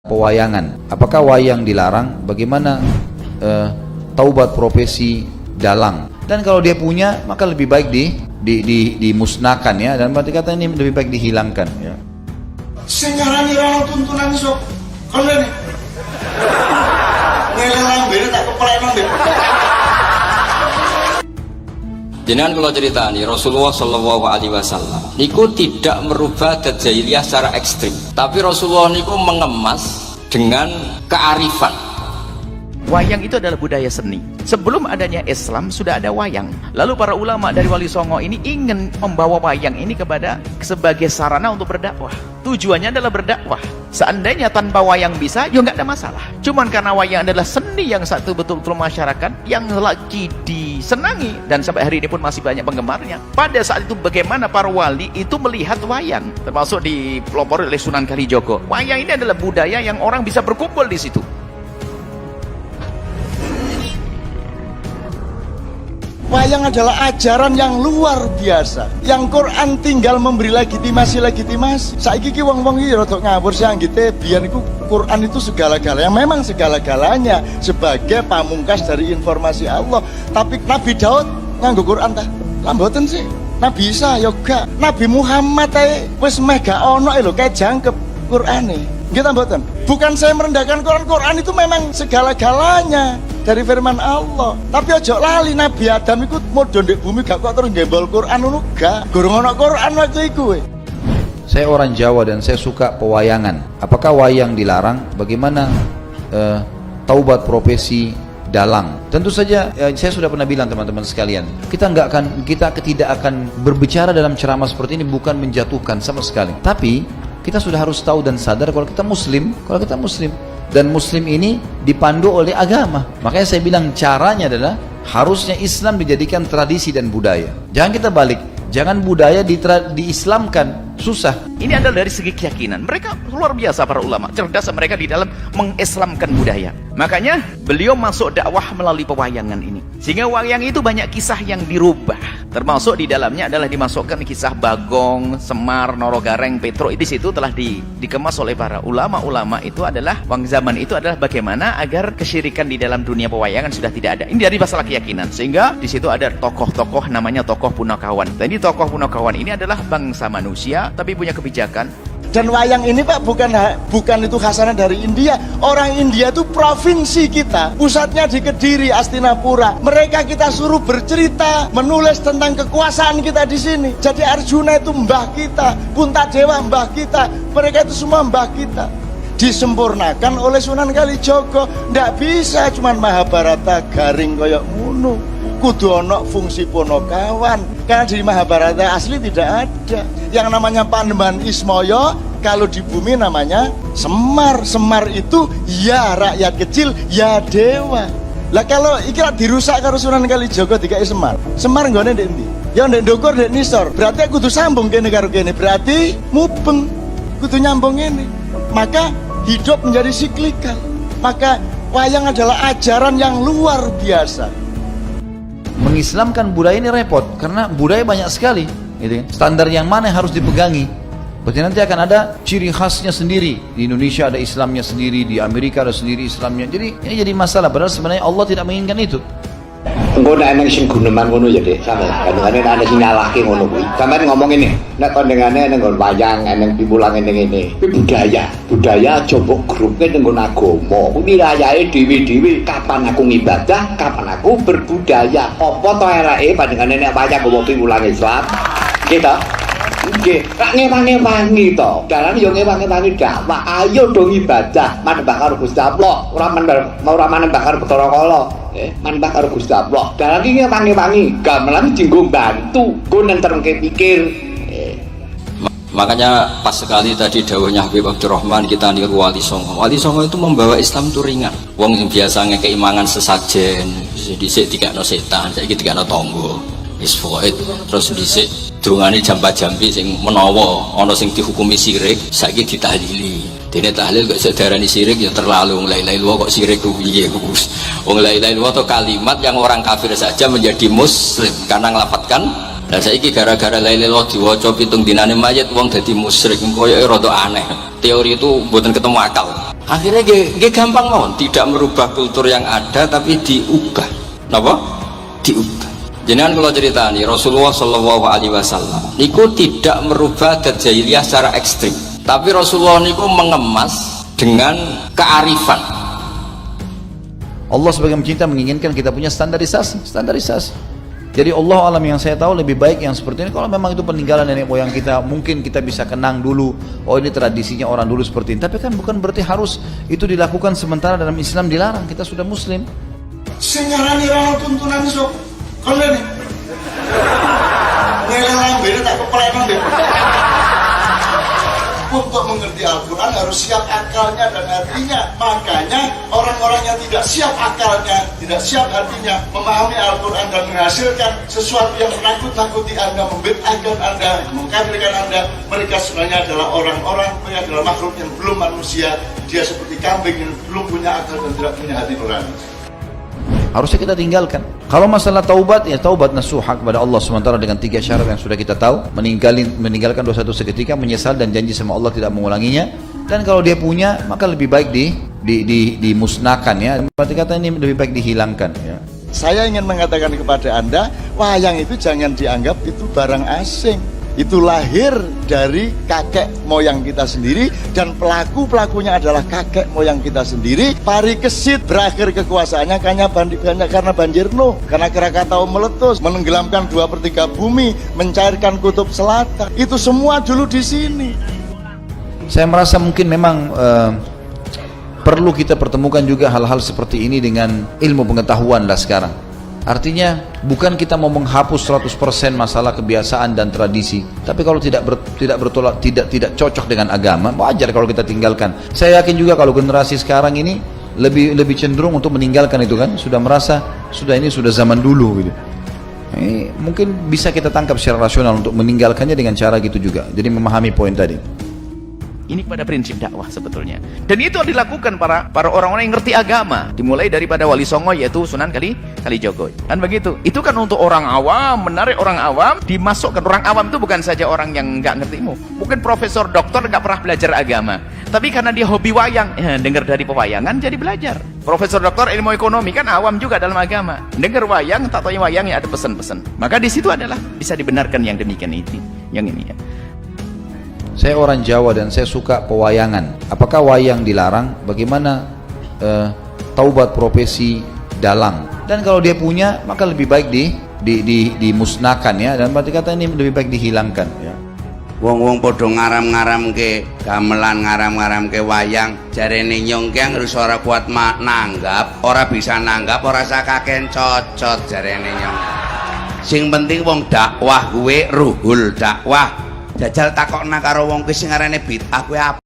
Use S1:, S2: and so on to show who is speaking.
S1: Pewayangan, apakah wayang dilarang? Bagaimana taubat profesi dalang? Dan kalau dia punya, maka lebih baik dimusnahkan ya. Dan berarti kata ini lebih baik dihilangkan ya.
S2: Senggarani orang tuntunan sok, kalau ini ngelang beda tak kepala nambah.
S3: Jenengan kalau cerita nih, Rasulullah Shallallahu Alaihi Wasallam niku tidak merubah adat jahiliyah secara ekstrim, tapi Rasulullah niku mengemas dengan kearifan.
S4: Wayang itu adalah budaya seni. Sebelum adanya Islam sudah ada wayang. Lalu para ulama dari Wali Songo ini ingin membawa wayang ini sebagai sarana untuk berdakwah. Tujuannya adalah berdakwah. Seandainya tanpa wayang bisa, ya nggak ada masalah. Cuman karena wayang adalah seni yang satu betul-betul masyarakat yang lagi disenangi dan sampai hari ini pun masih banyak penggemarnya. Pada saat itu bagaimana para wali itu melihat wayang, termasuk dipelopori oleh Sunan Kalijogo. Wayang ini adalah budaya yang orang bisa berkumpul di situ.
S2: Wayang adalah ajaran yang luar biasa. Yang Quran tinggal memberi legitimasi. Saiki ki wong-wong iki rada ngawur sing anggite biyen iku Quran itu segala-galanya. Memang segala-galanya sebagai pamungkas dari informasi Allah. Tapi Nabi Daud nganggo Quran ta? Lah mboten sih. Nabi Isa ya gak. Nabi Muhammad ae wis meh gak ono lho kae jangkep Qurane. Nggih ta mboten? Bukan saya merendahkan Quran. Quran itu memang segala-galanya dari firman Allah. Tapi ojo lali Nabi Adam ikut modon di bumi gak kok terus gembol Quran ngono gak. Gorong ono Quran waktu itu.
S1: Saya orang Jawa dan saya suka pewayangan. Apakah wayang dilarang? Bagaimana taubat profesi dalang? Tentu saja saya sudah pernah bilang teman-teman sekalian, kita tidak akan berbicara dalam ceramah seperti ini bukan menjatuhkan sama sekali. Tapi kita sudah harus tahu dan sadar kalau kita muslim, dan muslim ini dipandu oleh agama. Makanya saya bilang caranya adalah harusnya Islam dijadikan tradisi dan budaya. Jangan kita balik, jangan budaya diislamkan, susah.
S4: Ini adalah dari segi keyakinan. Mereka luar biasa para ulama, cerdas mereka di dalam mengislamkan budaya. Makanya beliau masuk dakwah melalui pewayangan ini. Sehingga wayang itu banyak kisah yang dirubah. Termasuk di dalamnya adalah dimasukkan kisah Bagong, Semar, Norogareng, Petro. Di situ telah dikemas oleh para ulama-ulama. Itu adalah zaman itu adalah bagaimana agar kesyirikan di dalam dunia pewayangan sudah tidak ada. Ini dari masalah keyakinan. Sehingga di situ ada tokoh-tokoh namanya tokoh Punakawan. Dan ini tokoh Punakawan ini adalah bangsa manusia tapi punya kebijakan.
S2: Dan wayang ini Pak bukan itu khasanah dari India. Orang India itu provinsi kita. Pusatnya di Kediri, Astinapura. Mereka kita suruh bercerita, menulis tentang kekuasaan kita di sini. Jadi Arjuna itu mbah kita, Puntadewa mbah kita. Mereka itu semua mbah kita. Disempurnakan oleh Sunan Kalijogo. Ndak bisa cuman Mahabharata garing koyok ngono. Kudu ono fungsi Punakawan. Karena di Mahabharata asli tidak ada. Yang namanya Panembahan Ismaya, kalau di bumi namanya Semar. Semar itu ya rakyat kecil, ya dewa. Lah kalau iki dirusak karo Sunan Kalijogo dikai Semar. Semar nggone ndek ndi? Ya ndek ndukur ndek nisor. Berarti kudu sambung kene karo kene. Berarti mubeng. Kudu nyambung ini. Maka hidup menjadi siklikal. Maka wayang adalah ajaran yang luar biasa.
S1: Mengislamkan budaya ini repot karena budaya banyak sekali gitu. Standar yang mana yang harus dipegangi. Berarti nanti akan ada ciri khasnya sendiri. Di Indonesia ada Islamnya sendiri, di Amerika ada sendiri Islamnya. Jadi ini jadi masalah padahal sebenarnya Allah tidak menginginkan itu.
S5: Engko nek ana sing guneman ngono ya Dik, sampe kadang-kadang ana sing nyalahke ngono kuwi. Sampeyan ngomong ini, nek kondengane ning nggon wayang, ning piwulang ngene-ngene. Kuwi budaya aja mbok grupe ning nggon agama. Kuwi wilayahe dhewe-dhewe. Kapan aku ngibadah, kapan aku berbudaya. Apa to eleke bandingane nek wayang nggawa piwulang Islam? Gitu. Nggih, tak ngewangi-wangi to. Dalan yo ngewangi-wangi dakwah. Ayo dong ibadah, manembah karo Gusti Allah, ora manembah karo Bathara Kala. Manembah karo Gusti Allah. Dalan iki ngewangi-wangi, gamelan jinggo bantu, go nentremke pikir.
S3: Makanya pas sekali tadi dawuhnya Habib Abdurrahman kita niru Wali Songo. Wali Songo itu membawa Islam itu ringan. Wong yang biasa ngekeimangan sesajen, dhisik dikakno setan, saiki dikakno tangga. Wis pokoke terus dhisik dungane jampa-jampi sing menawa ana sing dihukumi syirik saiki ditahlili. Dene tahlil kok sedarani syirik ya terlalu. La ilaha illallah kok syirik ku piye Gus? Wong la ilaha illallah itu kalimat yang orang kafir saja menjadi muslim karena ngelafadzkan. Lah saiki gara-gara la ilaha illallah diwaca pitung dinane mayit wong dadi musyrik. Koyoke rada aneh. Teori itu mboten ketemu akal. Akhirnya nggih gampang mawon, tidak merubah kultur yang ada tapi diubah. Napa? Diubah. Jenengan kalau cerita nih, Rasulullah Shallallahu Alaihi Wasallam niku tidak merubah adat jahiliyah secara ekstrim, tapi Rasulullah niku mengemas dengan kearifan.
S1: Allah sebagai pencinta menginginkan kita punya standarisasi. Jadi Allah alam, yang saya tahu lebih baik yang seperti ini. Kalau memang itu peninggalan nenek moyang kita, mungkin kita bisa kenang dulu, oh ini tradisinya orang dulu seperti ini. Tapi kan bukan berarti harus itu dilakukan, sementara dalam Islam dilarang. Kita sudah Muslim.
S2: Sing ngarani ra tuntunan sok. Kalian nih. Ngeleng lambene tak kepelenan deh. Untuk mengerti Al-Quran harus siap akalnya dan hatinya. Makanya orang-orang yang tidak siap akalnya, tidak siap hatinya, memahami Al-Quran dan menghasilkan sesuatu yang menakut-nakuti Anda, membid'ahkan Anda, mengkafirkan Anda, mereka sebenarnya adalah orang-orang, mereka adalah makhluk yang belum manusia. Dia seperti kambing yang belum punya akal dan tidak punya hati nurani.
S1: Harusnya kita tinggalkan. Kalau masalah taubat, ya taubat nasuha kepada Allah sementara dengan 3 syarat yang sudah kita tahu. Meninggalkan dosa itu seketika, menyesal dan janji sama Allah tidak mengulanginya. Dan kalau dia punya, maka lebih baik dimusnahkan ya. Berarti kata ini lebih baik dihilangkan ya.
S2: Saya ingin mengatakan kepada Anda, wayang itu jangan dianggap itu barang asing. Itu lahir dari kakek moyang kita sendiri, dan pelaku-pelakunya adalah kakek moyang kita sendiri. Parikesit berakhir kekuasaannya karena banjir Nuh, karena Krakatau meletus, menenggelamkan 2/3 bumi, mencairkan kutub selatan. Itu semua dulu di sini.
S1: Saya merasa mungkin memang perlu kita pertemukan juga hal-hal seperti ini dengan ilmu pengetahuan lah sekarang. Artinya bukan kita mau menghapus 100% masalah kebiasaan dan tradisi, tapi kalau tidak cocok dengan agama, wajar kalau kita tinggalkan. Saya yakin juga kalau generasi sekarang ini lebih cenderung untuk meninggalkan itu kan, sudah merasa ini sudah zaman dulu gitu. Mungkin bisa kita tangkap secara rasional untuk meninggalkannya dengan cara gitu juga. Jadi memahami poin tadi.
S4: Ini pada prinsip dakwah sebetulnya. Dan itu dilakukan para orang-orang yang ngerti agama. Dimulai daripada Wali Songo, yaitu Sunan Kalijogo. Kan begitu. Itu kan untuk orang awam, menarik orang awam, dimasukkan. Orang awam itu bukan saja orang yang nggak ngerti ilmu. Mungkin profesor, doktor nggak pernah belajar agama. Tapi karena dia hobi wayang, dengar dari pewayangan jadi belajar. Profesor doktor ilmu ekonomi kan awam juga dalam agama. Dengar wayang, tak tahu wayangnya ada pesan-pesan. Maka di situ adalah bisa dibenarkan yang demikian itu. Yang ini ya.
S1: Saya orang Jawa dan saya suka pewayangan. Apakah wayang dilarang? Bagaimana taubat profesi dalang? Dan kalau dia punya, maka lebih baik dimusnahkan ya. Dan berarti kata ini lebih baik dihilangkan ya.
S6: Wong-wong podo ngaram-ngaram ke gamelan, ngaram-ngaram ke wayang, jarene nyongkyang harus ora kuat nanggap, ora bisa nanggap, ora sakaken cocot jarene nyong. Sing penting wong dakwah kuwe ruhul dakwah. Jajal takokna karo wong ki sing arane bid'ah kuwi apa?